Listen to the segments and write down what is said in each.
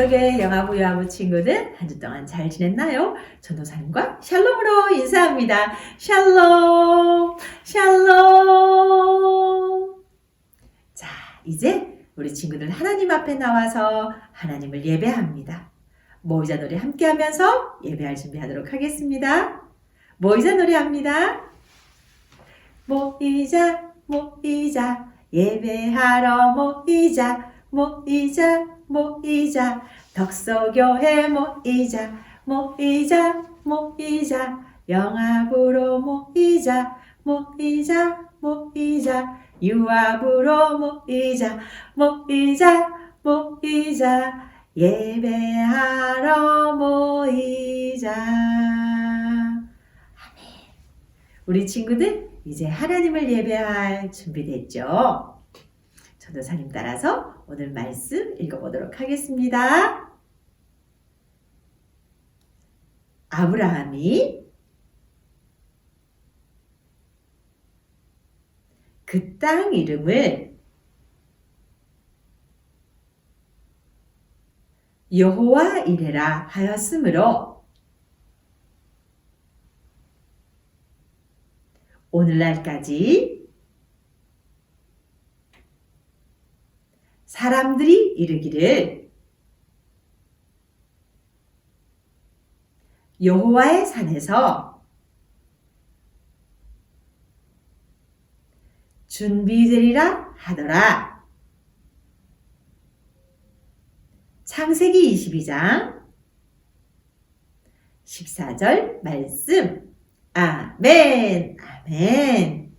덕석의 영아부 요아부 친구들 한 주 동안 잘 지냈나요? 전도사님과 샬롬으로 인사합니다. 샬롬 샬롬. 자, 이제 우리 친구들 하나님 앞에 나와서 하나님을 예배합니다. 모이자 노래 함께 하면서 예배할 준비하도록 하겠습니다. 모이자 노래합니다. 모이자 모이자 예배하러 모이자 모이자 모이자 덕서교회 모이자 모이자 모이자 영아부로 모이자 모이자 모이자 유아부로 모이자 모이자 모이자 예배하러 모이자. 아멘. 우리 친구들 이제 하나님을 예배할 준비됐죠? 전도사님 따라서 오늘 말씀 읽어보도록 하겠습니다. 아브라함이 그 땅 이름을 여호와 이레라 하였으므로 오늘날까지 사람들이 이르기를 여호와의 산에서 준비되리라 하더라. 창세기 22장 14절 말씀. 아멘. 아멘.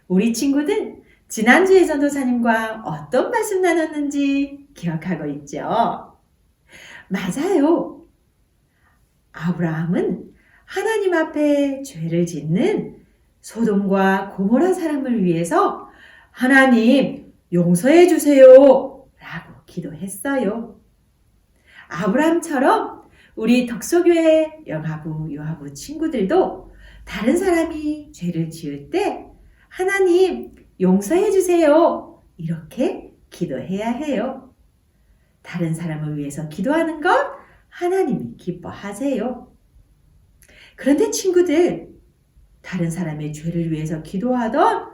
우리 친구들 지난주에 전도사님과 어떤 말씀 나눴는지 기억하고 있죠? 맞아요. 아브라함은 하나님 앞에 죄를 짓는 소돔과 고모라 사람을 위해서 하나님 용서해 주세요 라고 기도했어요. 아브라함처럼 우리 덕소교회 영아부 요아부 친구들도 다른 사람이 죄를 지을 때 하나님 용서해 주세요 이렇게 기도해야 해요. 다른 사람을 위해서 기도하는 것 하나님이 기뻐하세요. 그런데 친구들, 다른 사람의 죄를 위해서 기도하던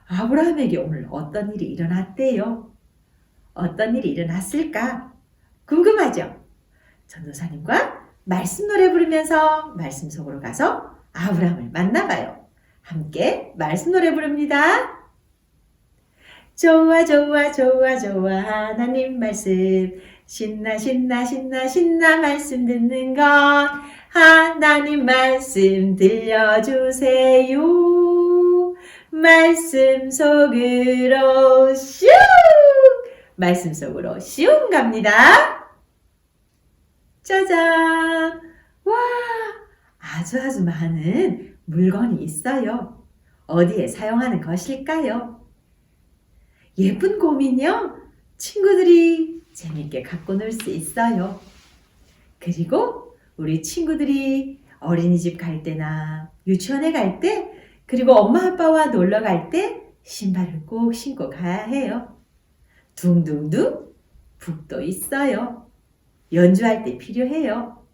아브라함에게 오늘 어떤 일이 일어났대요? 어떤 일이 일어났을까? 궁금하죠? 전도사님과 말씀 노래 부르면서 말씀 속으로 가서 아브라함을 만나봐요. 함께 말씀 노래 부릅니다. 좋아 좋아 좋아 좋아 하나님 말씀 신나 신나 신나 신나 말씀 듣는 것 하나님 말씀 들려주세요. 말씀 속으로 슝! 말씀 속으로 슝 갑니다. 짜잔! 와! 아주 많은 물건이 있어요. 어디에 사용하는 것일까요? 예쁜 곰은요, 친구들이 재밌게 갖고 놀 수 있어요. 그리고 우리 친구들이 어린이집 갈 때나 유치원에 갈 때, 그리고 엄마 아빠와 놀러 갈 때 신발을 꼭 신고 가야 해요. 둥둥둥 북도 있어요. 연주할 때 필요해요.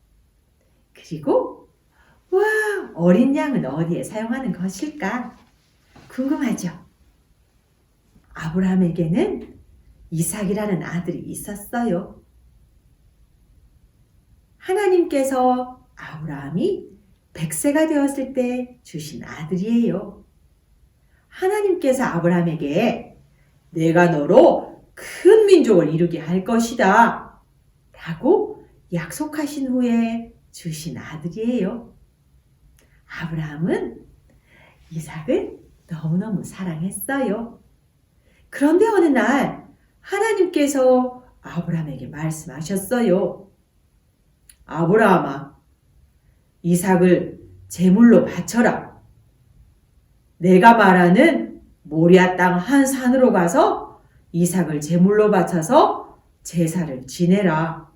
그리고 와, 어린 양은 어디에 사용하는 것일까? 궁금하죠? 아브라함에게는 이삭이라는 아들이 있었어요. 하나님께서 아브라함이 100세가 되었을 때 주신 아들이에요. 하나님께서 아브라함에게 내가 너로 큰 민족을 이루게 할 것이다 라고 약속하신 후에 주신 아들이에요. 아브라함은 이삭을 너무너무 사랑했어요. 그런데 어느 날 하나님께서 아브라함에게 말씀하셨어요. 아브라함아, 이삭을 제물로 바쳐라. 내가 말하는 모리아 땅 한 산으로 가서 이삭을 제물로 바쳐서 제사를 지내라.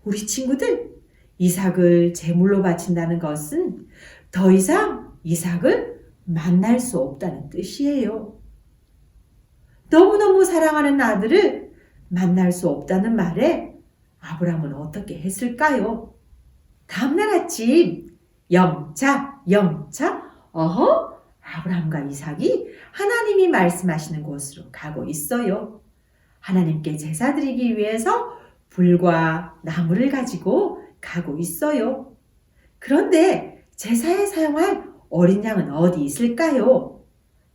우리 친구들, 이삭을 제물로 바친다는 것은 더 이상 이삭을 만날 수 없다는 뜻이에요. 너무너무 사랑하는 아들을 만날 수 없다는 말에 아브라함은 어떻게 했을까요? 다음날 아침 영차 아브라함과 이삭이 하나님이 말씀하시는 곳으로 가고 있어요. 하나님께 제사 드리기 위해서 불과 나무를 가지고 가고 있어요. 그런데 제사에 사용할 어린 양은 어디 있을까요?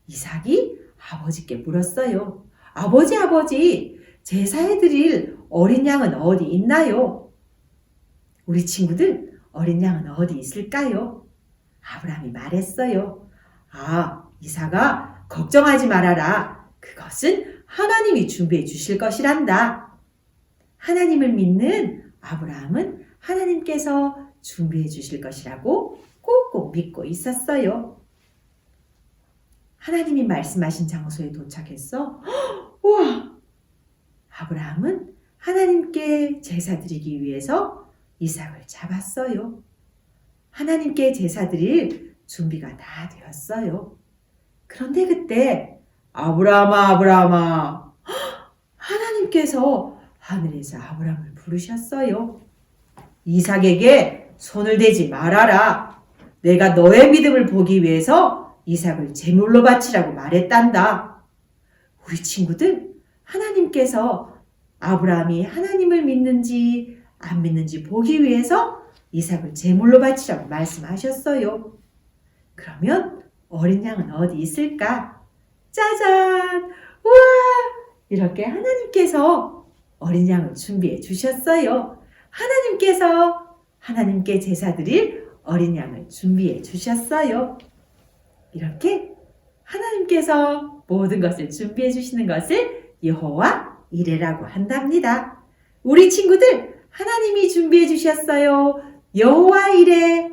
이삭이 아버지께 물었어요. 아버지, 제사에 드릴 어린 양은 어디 있나요? 우리 친구들, 어린 양은 어디 있을까요? 아브라함이 말했어요. 이삭아, 걱정하지 말아라. 그것은 하나님이 준비해 주실 것이란다. 하나님을 믿는 아브라함은 하나님께서 준비해 주실 것이라고 꼭꼭 믿고 있었어요. 하나님이 말씀하신 장소에 도착했어. 우와! 아브라함은 하나님께 제사 드리기 위해서 이삭을 잡았어요. 하나님께 제사 드릴 준비가 다 되었어요. 그런데 그때 아브라함아 하나님께서 하늘에서 아브라함을 부르셨어요. 이삭에게 손을 대지 말아라. 내가 너의 믿음을 보기 위해서 이삭을 제물로 바치라고 말했단다. 우리 친구들, 하나님께서 아브라함이 하나님을 믿는지 안 믿는지 보기 위해서 이삭을 제물로 바치라고 말씀하셨어요. 그러면 어린 양은 어디 있을까? 짜잔! 우와! 이렇게 하나님께서 어린 양을 준비해 주셨어요. 하나님께서 하나님께 제사 드릴 어린 양을 준비해 주셨어요. 이렇게 하나님께서 모든 것을 준비해 주시는 것을 여호와 이레라고 한답니다. 우리 친구들, 하나님이 준비해 주셨어요. 여호와 이레.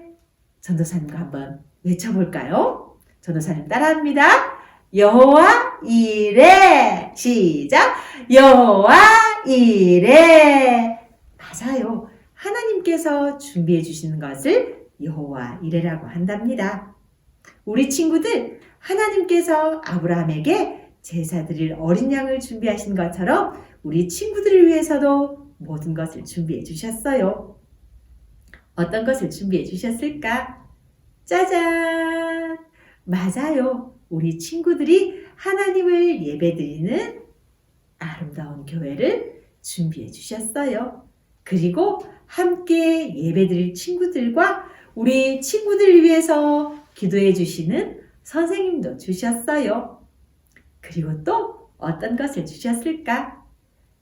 전도사님과 한번 외쳐볼까요? 전도사님 따라합니다. 여호와 이레. 시작. 여호와 이레. 맞아요. 하나님께서 준비해 주시는 것을 여호와 이레라고 한답니다. 우리 친구들, 하나님께서 아브라함에게 제사 드릴 어린 양을 준비하신 것처럼 우리 친구들을 위해서도 모든 것을 준비해 주셨어요. 어떤 것을 준비해 주셨을까? 짜잔! 맞아요. 우리 친구들이 하나님을 예배드리는 아름다운 교회를 준비해 주셨어요. 그리고 함께 예배드릴 친구들과 우리 친구들을 위해서 기도해 주시는 선생님도 주셨어요. 그리고 또 어떤 것을 주셨을까?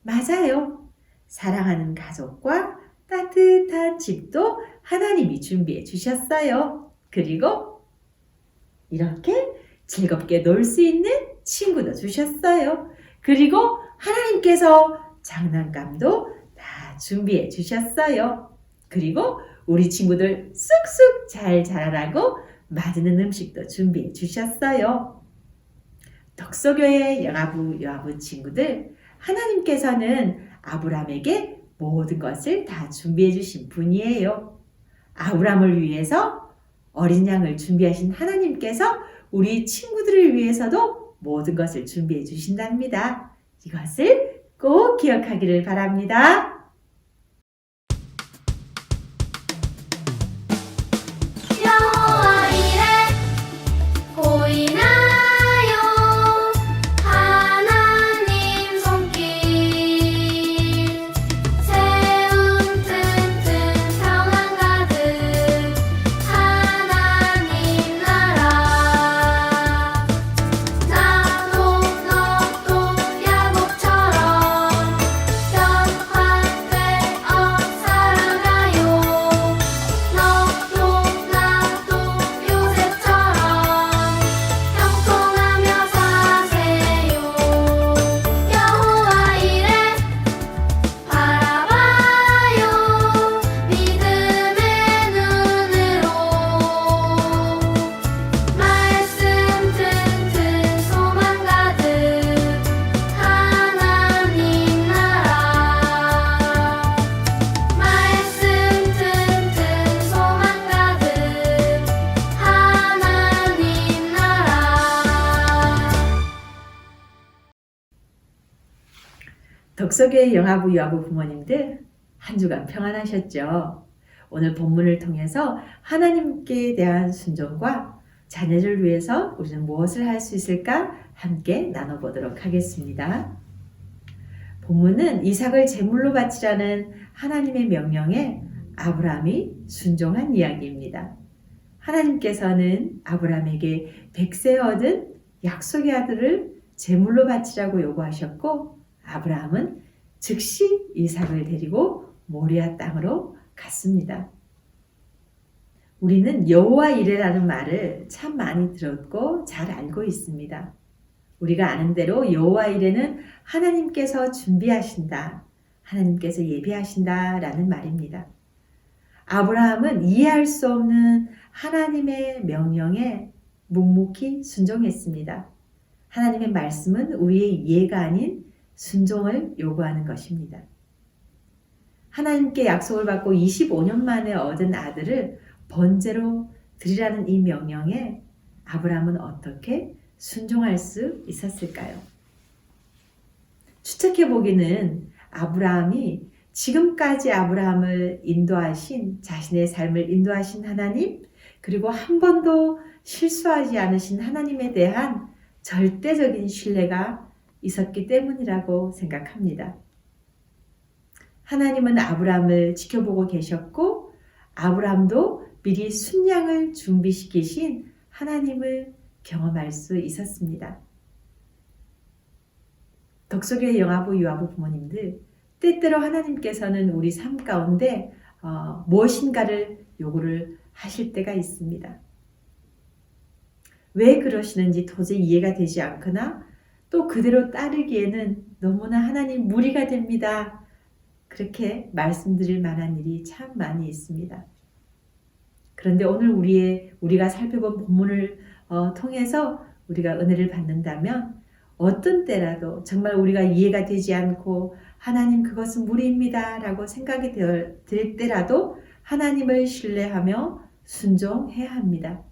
맞아요. 사랑하는 가족과 따뜻한 집도 하나님이 준비해 주셨어요. 그리고 이렇게 즐겁게 놀 수 있는 친구도 주셨어요. 그리고 하나님께서 장난감도 다 준비해 주셨어요. 그리고 우리 친구들 쑥쑥 잘 자라라고 맛있는 음식도 준비해 주셨어요. 덕소교회 영아부 여아부 친구들, 하나님께서는 아브라함에게 모든 것을 다 준비해 주신 분이에요. 아브라함을 위해서 어린 양을 준비하신 하나님께서 우리 친구들을 위해서도 모든 것을 준비해 주신답니다. 이것을 꼭 기억하기를 바랍니다. 덕소교회 영아부 여아부 부모님들, 한 주간 평안하셨죠? 오늘 본문을 통해서 하나님께 대한 순종과 자녀를 위해서 우리는 무엇을 할 수 있을까 함께 나눠보도록 하겠습니다. 본문은 이삭을 제물로 바치라는 하나님의 명령에 아브라함이 순종한 이야기입니다. 하나님께서는 아브라함에게 100세 얻은 약속의 아들을 제물로 바치라고 요구하셨고 아브라함은 즉시 이삭을 데리고 모리아 땅으로 갔습니다. 우리는 여호와 이레라는 말을 참 많이 들었고 잘 알고 있습니다. 우리가 아는 대로 여호와 이레는 하나님께서 준비하신다, 하나님께서 예비하신다 라는 말입니다. 아브라함은 이해할 수 없는 하나님의 명령에 묵묵히 순종했습니다. 하나님의 말씀은 우리의 이해가 아닌 순종을 요구하는 것입니다. 하나님께 약속을 받고 25년 만에 얻은 아들을 번제로 드리라는 이 명령에 아브라함은 어떻게 순종할 수 있었을까요? 추측해 보기는 아브라함이 지금까지 아브라함을 인도하신, 자신의 삶을 인도하신 하나님, 그리고 한 번도 실수하지 않으신 하나님에 대한 절대적인 신뢰가 있었기 때문이라고 생각합니다. 하나님은 아브라함을 지켜보고 계셨고 아브라함도 미리 순양을 준비시키신 하나님을 경험할 수 있었습니다. 덕소교회 영아부, 유아부 부모님들, 때때로 하나님께서는 우리 삶 가운데 무엇인가를 요구를 하실 때가 있습니다. 왜 그러시는지 도저히 이해가 되지 않거나 또 그대로 따르기에는 너무나 하나님 무리가 됩니다. 그렇게 말씀드릴 만한 일이 참 많이 있습니다. 그런데 오늘 우리가 살펴본 본문을 통해서 우리가 은혜를 받는다면 어떤 때라도 정말 우리가 이해가 되지 않고 하나님 그것은 무리입니다 라고 생각이 될 때라도 하나님을 신뢰하며 순종해야 합니다.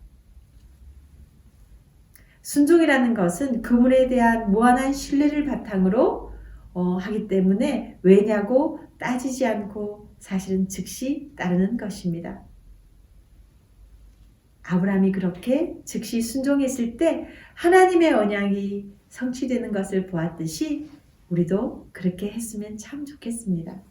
순종이라는 것은 그분에 대한 무한한 신뢰를 바탕으로 하기 때문에 왜냐고 따지지 않고 사실은 즉시 따르는 것입니다. 아브라함이 그렇게 즉시 순종했을 때 하나님의 언약이 성취되는 것을 보았듯이 우리도 그렇게 했으면 참 좋겠습니다.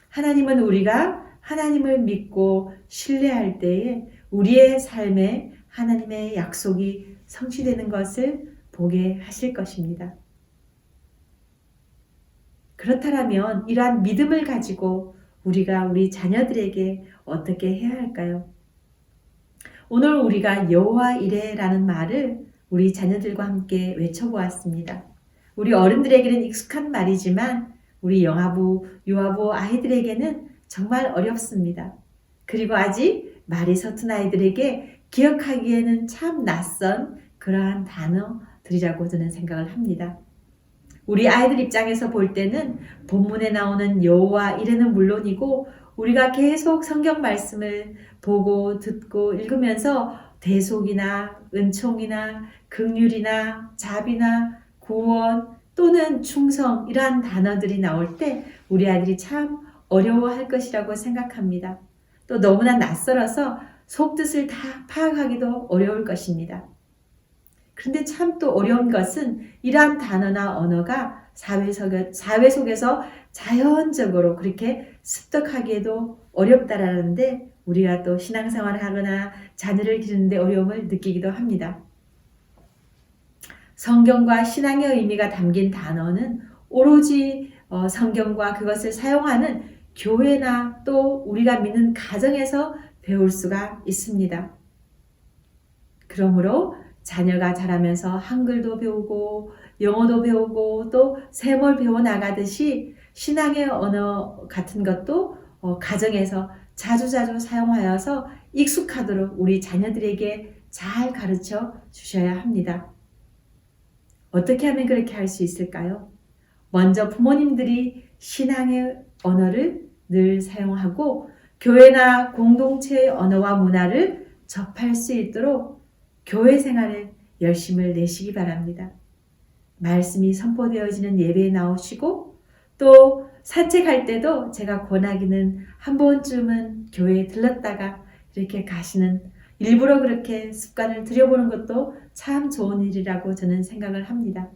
하나님은 우리가 하나님을 믿고 신뢰할 때에 우리의 삶에 하나님의 약속이 성취되는 것을 보게 하실 것입니다. 그렇다면 이러한 믿음을 가지고 우리가 우리 자녀들에게 어떻게 해야 할까요? 오늘 우리가 여호와 이레라는 말을 우리 자녀들과 함께 외쳐보았습니다. 우리 어른들에게는 익숙한 말이지만 우리 영아부, 유아부 아이들에게는 정말 어렵습니다. 그리고 아직 말이 서툰 아이들에게 기억하기에는 참 낯선 그러한 단어들이라고 저는 생각을 합니다. 우리 아이들 입장에서 볼 때는 본문에 나오는 여호와 이레는 물론이고 우리가 계속 성경 말씀을 보고 듣고 읽으면서 대속이나 은총이나 긍휼이나 자비나 구원 또는 충성 이러한 단어들이 나올 때 우리 아이들이 참 어려워할 것이라고 생각합니다. 또 너무나 낯설어서 속뜻을 다 파악하기도 어려울 것입니다. 그런데 참 또 어려운 것은 이러한 단어나 언어가 사회 속에서 자연적으로 그렇게 습득하기에도 어렵다라는데 우리가 또 신앙생활을 하거나 자녀를 기르는데 어려움을 느끼기도 합니다. 성경과 신앙의 의미가 담긴 단어는 오로지 성경과 그것을 사용하는 교회나 또 우리가 믿는 가정에서 배울 수가 있습니다. 그러므로 자녀가 자라면서 한글도 배우고 영어도 배우고 또 셈을 배워나가듯이 신앙의 언어 같은 것도 가정에서 자주자주 사용하여서 익숙하도록 우리 자녀들에게 잘 가르쳐 주셔야 합니다. 어떻게 하면 그렇게 할 수 있을까요? 먼저 부모님들이 신앙의 언어를 늘 사용하고 교회나 공동체의 언어와 문화를 접할 수 있도록 교회 생활에 열심을 내시기 바랍니다. 말씀이 선포되어지는 예배에 나오시고 또 산책할 때도 제가 권하기는 한 번쯤은 교회에 들렀다가 이렇게 가시는 일부러 그렇게 습관을 들여보는 것도 참 좋은 일이라고 저는 생각을 합니다.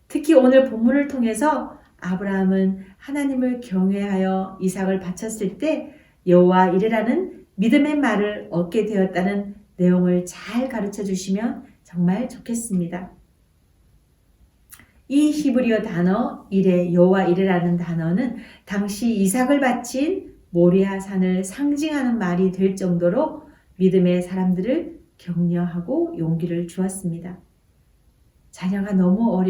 특히 오늘 본문을 통해서 아브라함은 하나님을 경외하여 이삭을 바쳤을 때 여호와 이레라는 믿음의 말을 얻게 되었다는 내용을 잘 가르쳐 주시면 정말 좋겠습니다. 이 히브리어 단어 이레, 여호와 이레라는 단어는 당시 이삭을 바친 모리아 산을 상징하는 말이 될 정도로 믿음의 사람들을 격려하고 용기를 주었습니다. 자녀가 너무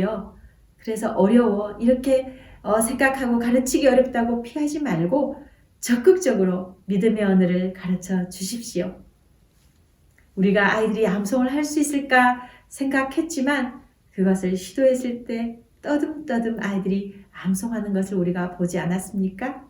그래서 어려워 이렇게 생각하고 가르치기 어렵다고 피하지 말고 적극적으로 믿음의 언어를 가르쳐 주십시오. 우리가 아이들이 암송을 할 수 있을까 생각했지만 그것을 시도했을 때 떠듬떠듬 아이들이 암송하는 것을 우리가 보지 않았습니까?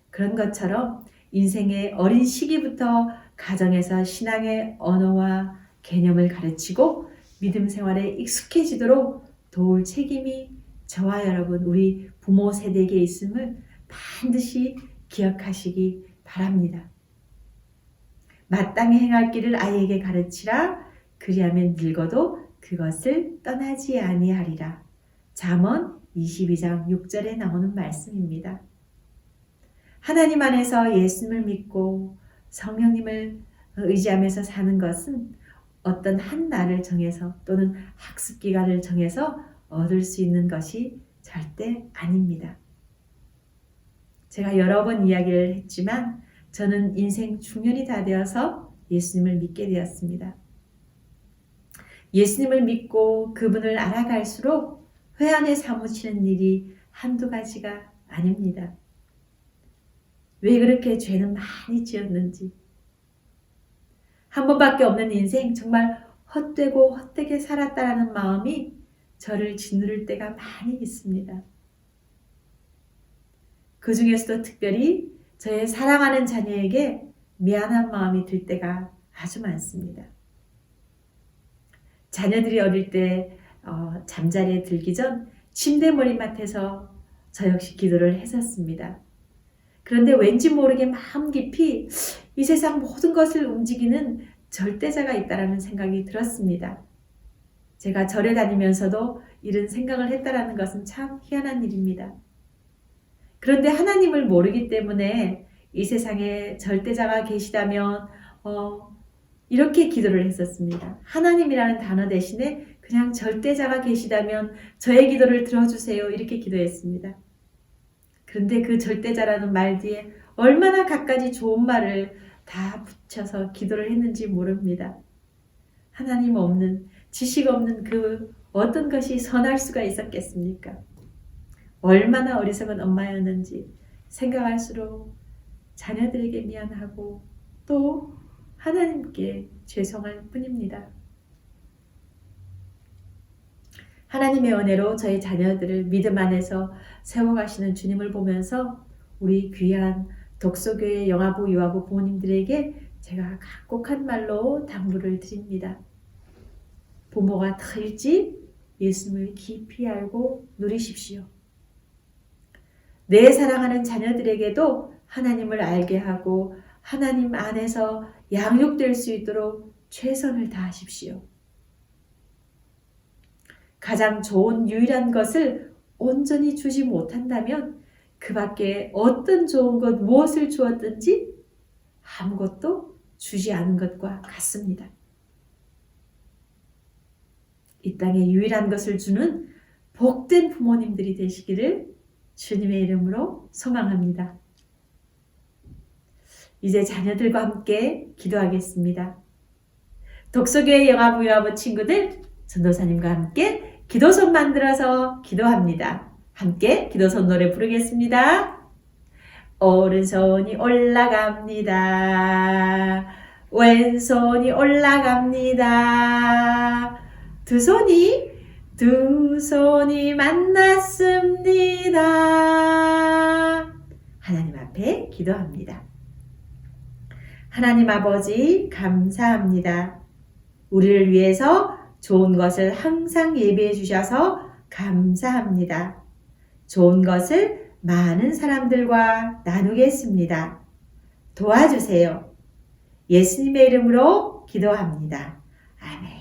그런 것처럼 인생의 어린 시기부터 가정에서 신앙의 언어와 개념을 가르치고 믿음 생활에 익숙해지도록 도울 책임이 저와 여러분 우리 부모 세대에게 있음을 반드시 기억하시기 바랍니다. 마땅히 행할 길을 아이에게 가르치라. 그리하면 늙어도 그것을 떠나지 아니하리라. 잠언 22장 6절에 나오는 말씀입니다. 하나님 안에서 예수님을 믿고 성령님을 의지하면서 사는 것은 어떤 한 날을 정해서 또는 학습 기간을 정해서 얻을 수 있는 것이 절대 아닙니다. 제가 여러 번 이야기를 했지만 저는 인생 중년이 다 되어서 예수님을 믿게 되었습니다. 예수님을 믿고 그분을 알아갈수록 회한에 사무치는 일이 한두 가지가 아닙니다. 왜 그렇게 죄는 많이 지었는지, 한 번밖에 없는 인생 정말 헛되고 헛되게 살았다라는 마음이 저를 짓누를 때가 많이 있습니다. 그 중에서도 특별히 저의 사랑하는 자녀에게 미안한 마음이 들 때가 아주 많습니다. 자녀들이 어릴 때 잠자리에 들기 전 침대 머리맡에서 저 역시 기도를 했었습니다. 그런데 왠지 모르게 마음 깊이 이 세상 모든 것을 움직이는 절대자가 있다라는 생각이 들었습니다. 제가 절에 다니면서도 이런 생각을 했다라는 것은 참 희한한 일입니다. 그런데 하나님을 모르기 때문에 이 세상에 절대자가 계시다면 이렇게 기도를 했었습니다. 하나님이라는 단어 대신에 그냥 절대자가 계시다면 저의 기도를 들어주세요. 이렇게 기도했습니다. 그런데 그 절대자라는 말 뒤에 얼마나 갖가지 좋은 말을 다 붙여서 기도를 했는지 모릅니다. 하나님 없는, 지식 없는 그 어떤 것이 선할 수가 있었겠습니까? 얼마나 어리석은 엄마였는지 생각할수록 자녀들에게 미안하고 또 하나님께 죄송할 뿐입니다. 하나님의 은혜로 저희 자녀들을 믿음 안에서 세워가시는 주님을 보면서 우리 귀한 독서교회 영아부 유아부 부모님들에게 제가 간곡한 말로 당부를 드립니다. 부모가 더 일찍 예수님을 깊이 알고 누리십시오. 내 사랑하는 자녀들에게도 하나님을 알게 하고 하나님 안에서 양육될 수 있도록 최선을 다하십시오. 가장 좋은 유일한 것을 온전히 주지 못한다면 그 밖에 어떤 좋은 것 무엇을 주었든지 아무것도 주지 않은 것과 같습니다. 이 땅에 유일한 것을 주는 복된 부모님들이 되시기를 주님의 이름으로 소망합니다. 이제 자녀들과 함께 기도하겠습니다. 독서교회 영아부 유아부 친구들, 전도사님과 함께 기도선 만들어서 기도합니다. 함께 기도선 노래 부르겠습니다. 오른손이 올라갑니다. 왼손이 올라갑니다. 두 손이 만났습니다. 하나님 앞에 기도합니다. 하나님 아버지 감사합니다. 우리를 위해서 좋은 것을 항상 예비해 주셔서 감사합니다. 좋은 것을 많은 사람들과 나누겠습니다. 도와주세요. 예수님의 이름으로 기도합니다. 아멘.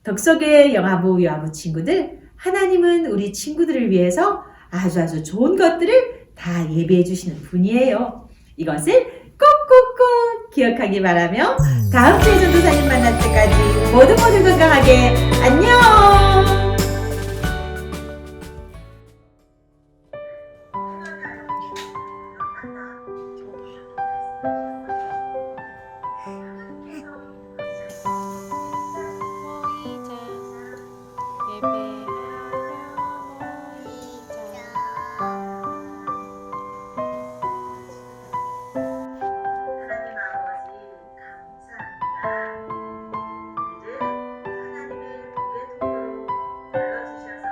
덕석의 영아부 요아부 친구들, 하나님은 우리 친구들을 위해서 아주 좋은 것들을 다 예배해 주시는 분이에요. 이것을 꼭꼭꼭 기억하기 바라며 다음 주에 전도사님 만날 때까지 모두 건강하게 안녕. 모이자 예배하며 모이자 하나님 아버지 감사합니다. 우리를 하나님의 복의 통로로 불러주셔서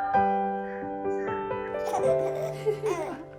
감사합니다.